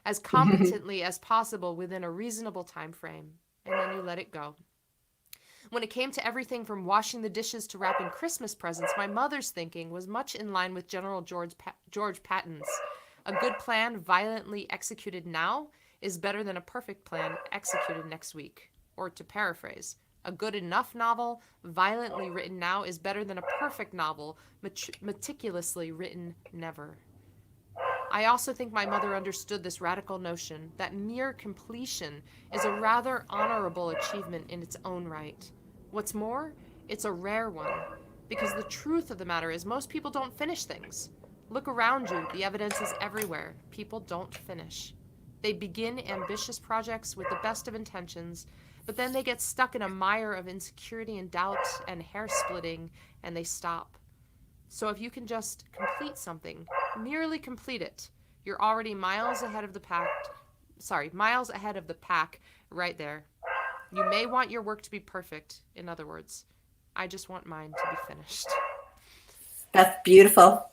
as competently as possible within a reasonable time frame, and then you let it go. When it came to everything from washing the dishes to wrapping Christmas presents, my mother's thinking was much in line with General George Patton's. A good plan violently executed now is better than a perfect plan executed next week. Or to paraphrase, a good enough novel violently written now is better than a perfect novel meticulously written never. I also think my mother understood this radical notion that mere completion is a rather honorable achievement in its own right. What's more, it's a rare one, because the truth of the matter is most people don't finish things. Look around you, the evidence is everywhere. People don't finish. They begin ambitious projects with the best of intentions, but then they get stuck in a mire of insecurity and doubt and hair splitting, and they stop. So if you can just complete something, merely complete it, you're already miles ahead of the pack. Miles ahead of the pack right there. You may want your work to be perfect, in other words. I just want mine to be finished. That's beautiful.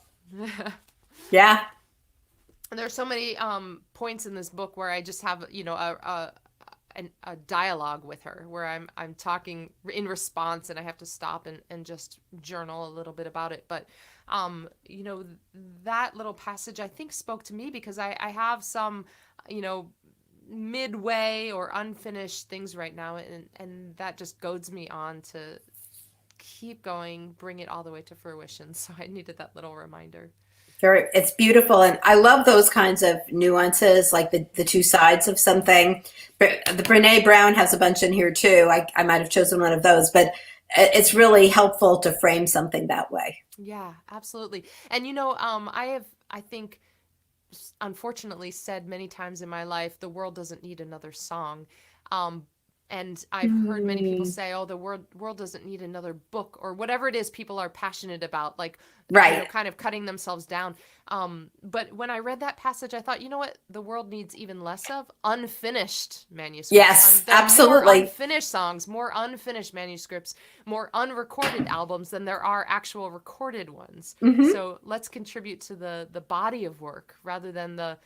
Yeah. And there's so many points in this book where I just have, a dialogue with her where I'm talking in response, and I have to stop and just journal a little bit about it. But that little passage I think spoke to me because I have some midway or unfinished things right now, and that just goads me on to keep going, bring it all the way to fruition. So I needed that little reminder. It's beautiful. And I love those kinds of nuances, like the two sides of something. The Brene Brown has a bunch in here too. I might have chosen one of those, but it's really helpful to frame something that way. Yeah, absolutely. And I think, unfortunately, said many times in my life, the world doesn't need another song. And I've heard many people say, oh, the world doesn't need another book, or whatever it is people are passionate about, like, right, kind of cutting themselves down. But when I read that passage, I thought, you know what the world needs even less of? Unfinished manuscripts. Yes, absolutely. More unfinished songs, more unfinished manuscripts, more unrecorded albums than there are actual recorded ones. Mm-hmm. So let's contribute to the body of work rather than the,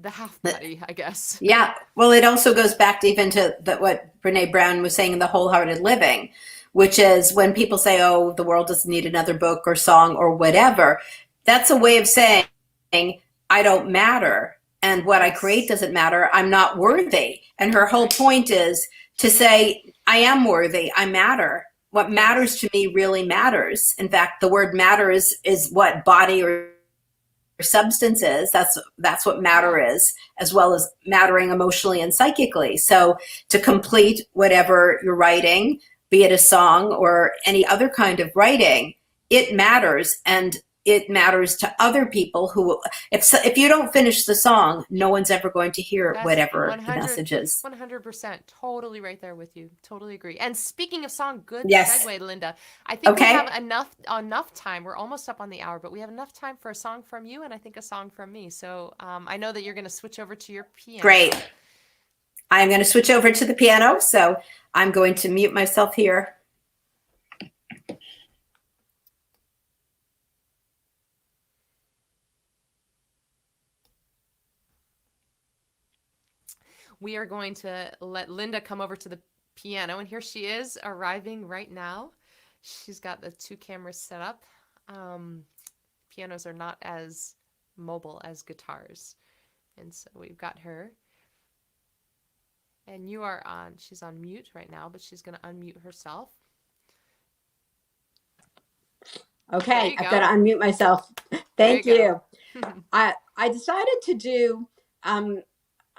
the half body, I guess. Yeah. Well, it also goes back to even to what Brene Brown was saying in the wholehearted living, which is when people say, oh, the world doesn't need another book or song or whatever, that's a way of saying I don't matter. And what I create doesn't matter. I'm not worthy. And her whole point is to say, I am worthy. I matter. What matters to me really matters. In fact, the word matter is what body or substance is. That's what matter is, as well as mattering emotionally and psychically. So to complete whatever you're writing, be it a song or any other kind of writing, it matters, and it matters to other people who, if you don't finish the song, no one's ever going to hear whatever the message is. 100%. Totally right there with you. Totally agree. And speaking of song, good segue, Linda. I think we have enough time. We're almost up on the hour, but we have enough time for a song from you and I think a song from me. So I know that you're going to switch over to your piano. Great. I'm going to switch over to the piano. So I'm going to mute myself here. We are going to let Linda come over to the piano, and here she is arriving right now. She's got the 2 cameras set up. Pianos are not as mobile as guitars, and so we've got her. And she's on mute right now, but she's going to unmute herself. Okay, I've got to unmute myself. Thank you. I decided to do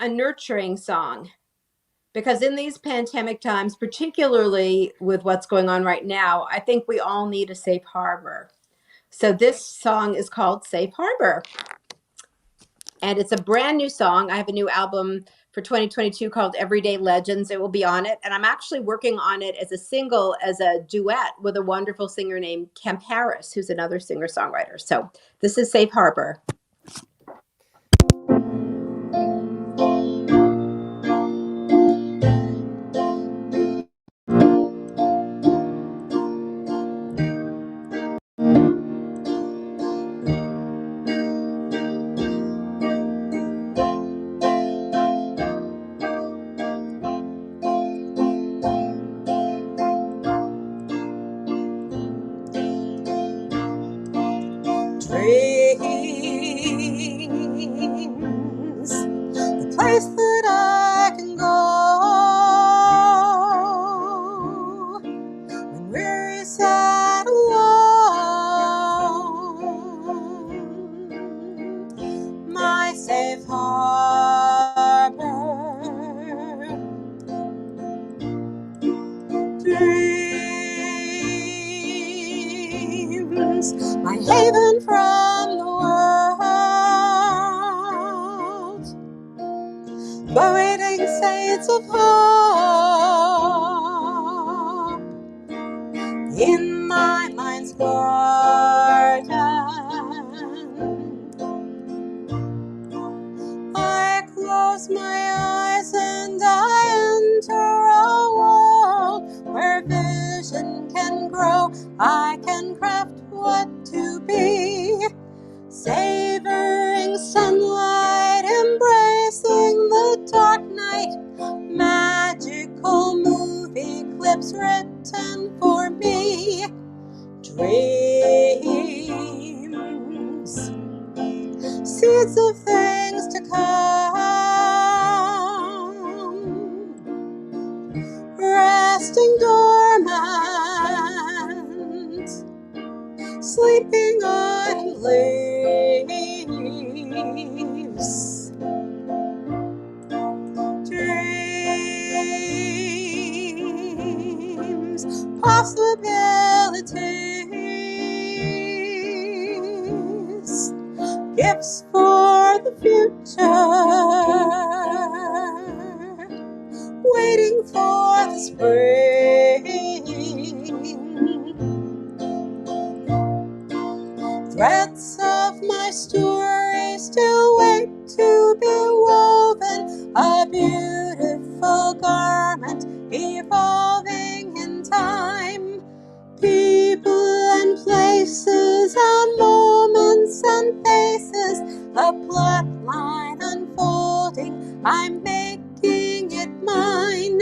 a nurturing song, because in these pandemic times, particularly with what's going on right now, I think we all need a safe harbor. So this song is called Safe Harbor, and it's a brand new song. I have a new album for 2022 called Everyday Legends. It will be on it, and I'm actually working on it as a single, as a duet with a wonderful singer named Kemp Harris, who's another singer-songwriter. So this is Safe Harbor. haven from the world, awaiting saints of hope in my mind's garden. I close my eyes and I enter a world where vision can grow. I can craft what to be, savoring sunlight, embracing the dark night, magical movie clips written for me, dreams, seeds of things to come, resting dormant, sleeping on leaves, dreams, possibilities, gifts for the future, waiting for the spring, threads of my story still wait to be woven, a beautiful garment evolving in time, people and places and moments and faces, a plot line unfolding, I'm making it mine.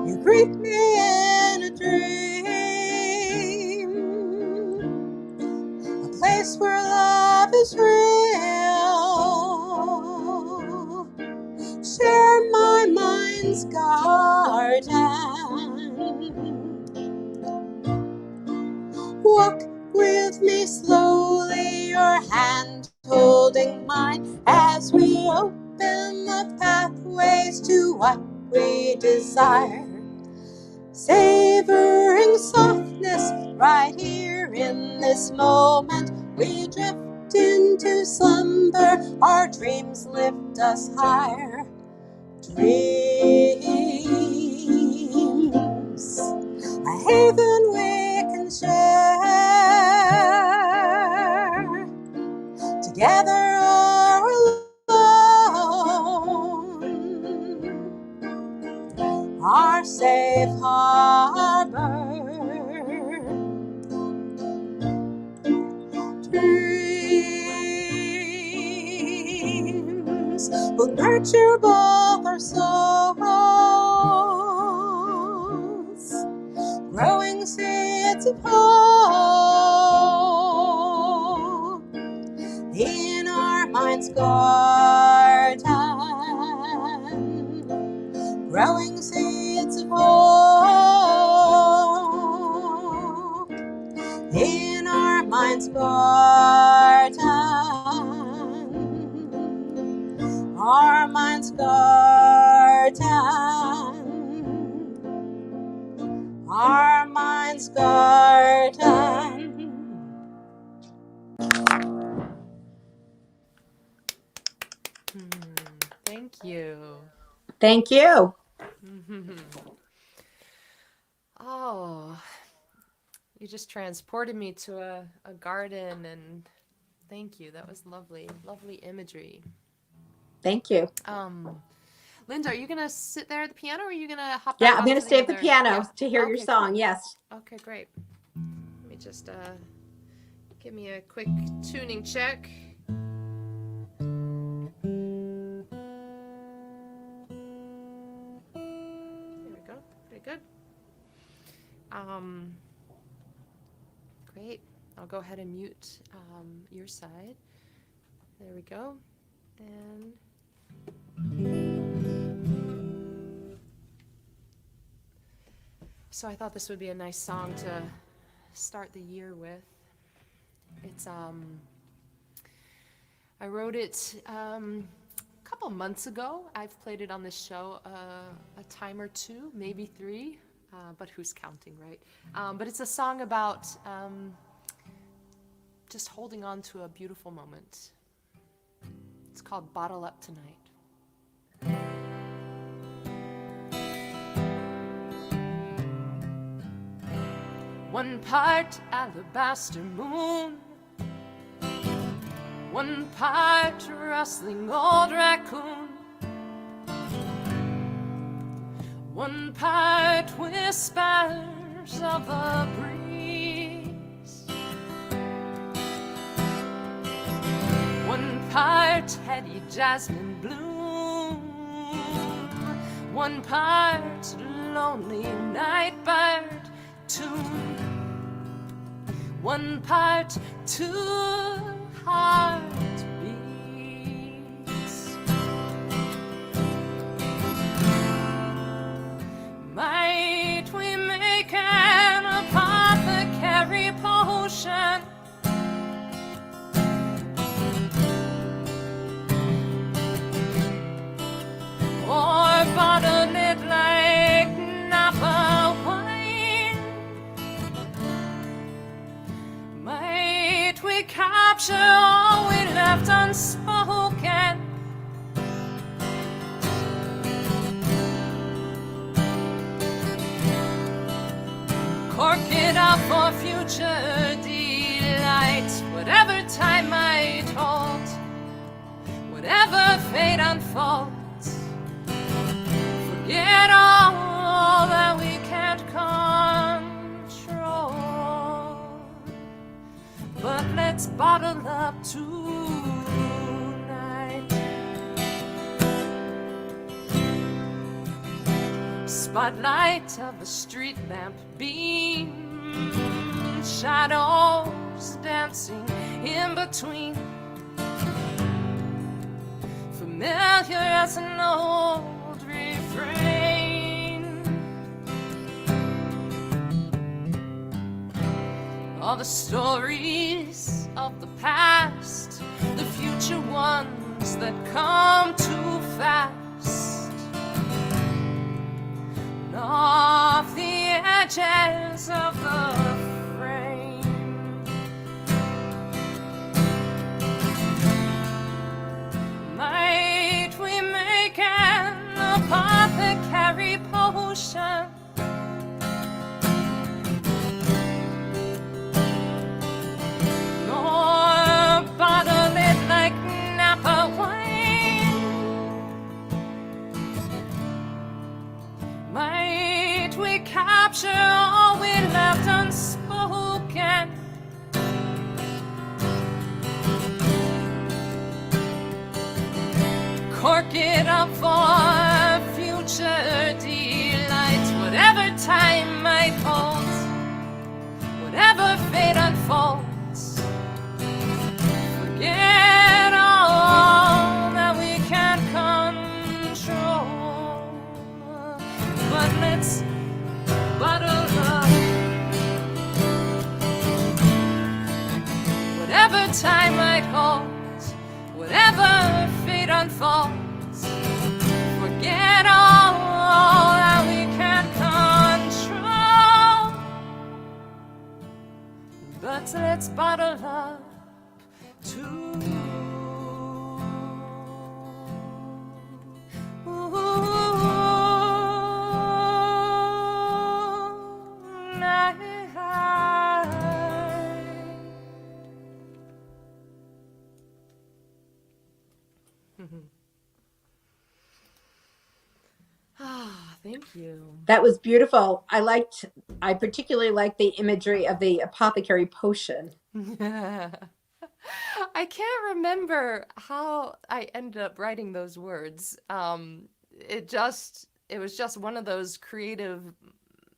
You greet me in a dream, a place where love is real, share my mind's garden, walk with me slowly, your hand holding mine, as we open the pathways to what we desire, savoring softness right here in this moment, we drift into slumber, our dreams lift us higher, dreams, a haven we can share, together or alone, our safe harbor, dreams will nurture both our souls, growing seeds of hope in our mind's garden, growing seeds of hope in our mind's garden, our mind's garden, our mind's garden. Thank you. Thank you. Oh, you just transported me to a garden, and thank you. That was lovely, lovely imagery. Thank you. Linda, are you gonna sit there at the piano, or are you gonna hop Yeah, back I'm going onto to stay the at the other? piano Yeah. to hear your Okay, song. cool. Yes. Okay, great. Let me just give me a quick tuning check. There we go. Pretty good. Great. I'll go ahead and mute your side. There we go. And so I thought this would be a nice song to start the year with. It's I wrote it a couple months ago. I've played it on this show a time or two, maybe three. but who's counting, right? But it's a song about just holding on to a beautiful moment. It's called Bottle Up Tonight. One part alabaster moon, one part rustling old raccoon, one part whispers of the breeze, one part heady jasmine bloom, one part lonely night bird tune, one part two heartbeats. Might we make an apothecary potion? Or bottle it like Napa wine? Might we capture all we left unspoken? Cork it up for future delight, whatever time might hold, whatever fate unfolds. Forget all that we can't control, but let's bottle up tonight. Spotlight of a street lamp beam, shadows dancing in between, familiar as an old refrain. All the stories of the past, the future ones that come too fast, off the edges of the frame. Might we make an apothecary potion? Or bottle it like Napa wine? Might we capture all we left unspoken? Cork it up for future delight, whatever time might hold, whatever fate unfolds. Forget all that we can't control, but let's bottle up whatever time might hold, whatever fate unfolds. Forget all that we can't control, but let's bottle up Thank you. That was beautiful. I particularly liked the imagery of the apothecary potion. I can't remember how I ended up writing those words. It was just one of those creative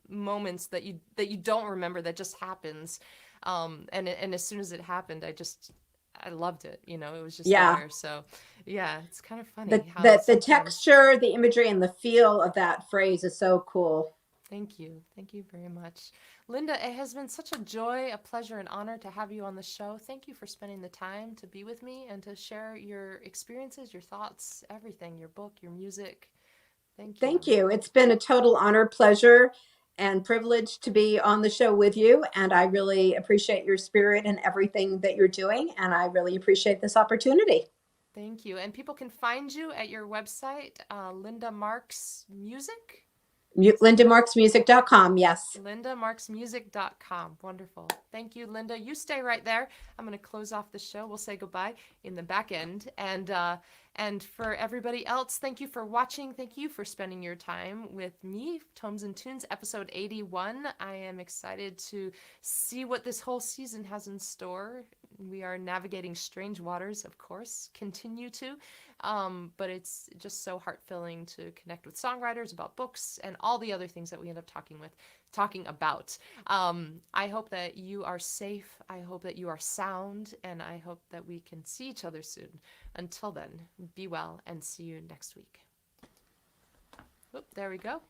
moments that you don't remember, that just happens. And as soon as it happened, I loved it. You know, it was just there. So yeah, it's kind of funny. The texture, the imagery, and the feel of that phrase is so cool. Thank you. Thank you very much. Linda, it has been such a joy, a pleasure, and honor to have you on the show. Thank you for spending the time to be with me and to share your experiences, your thoughts, everything, your book, your music. Thank you. Thank you. It's been a total honor, pleasure. and privileged to be on the show with you. And I really appreciate your spirit and everything that you're doing. And I really appreciate this opportunity. Thank you. And people can find you at your website, Linda Marks Music. LindaMarksMusic.com. Yes. LindaMarksMusic.com. Wonderful. Thank you, Linda. You stay right there. I'm going to close off the show. We'll say goodbye in the back end. And for everybody else, thank you for watching. Thank you for spending your time with me, Tomes and Tunes, episode 81. I am excited to see what this whole season has in store. We are navigating strange waters, of course, continue to. But it's just so heart-filling to connect with songwriters about books and all the other things that we end up talking about. I hope that you are safe. I hope that you are sound, and I hope that we can see each other soon. Until then, be well and see you next week. Oop, there we go.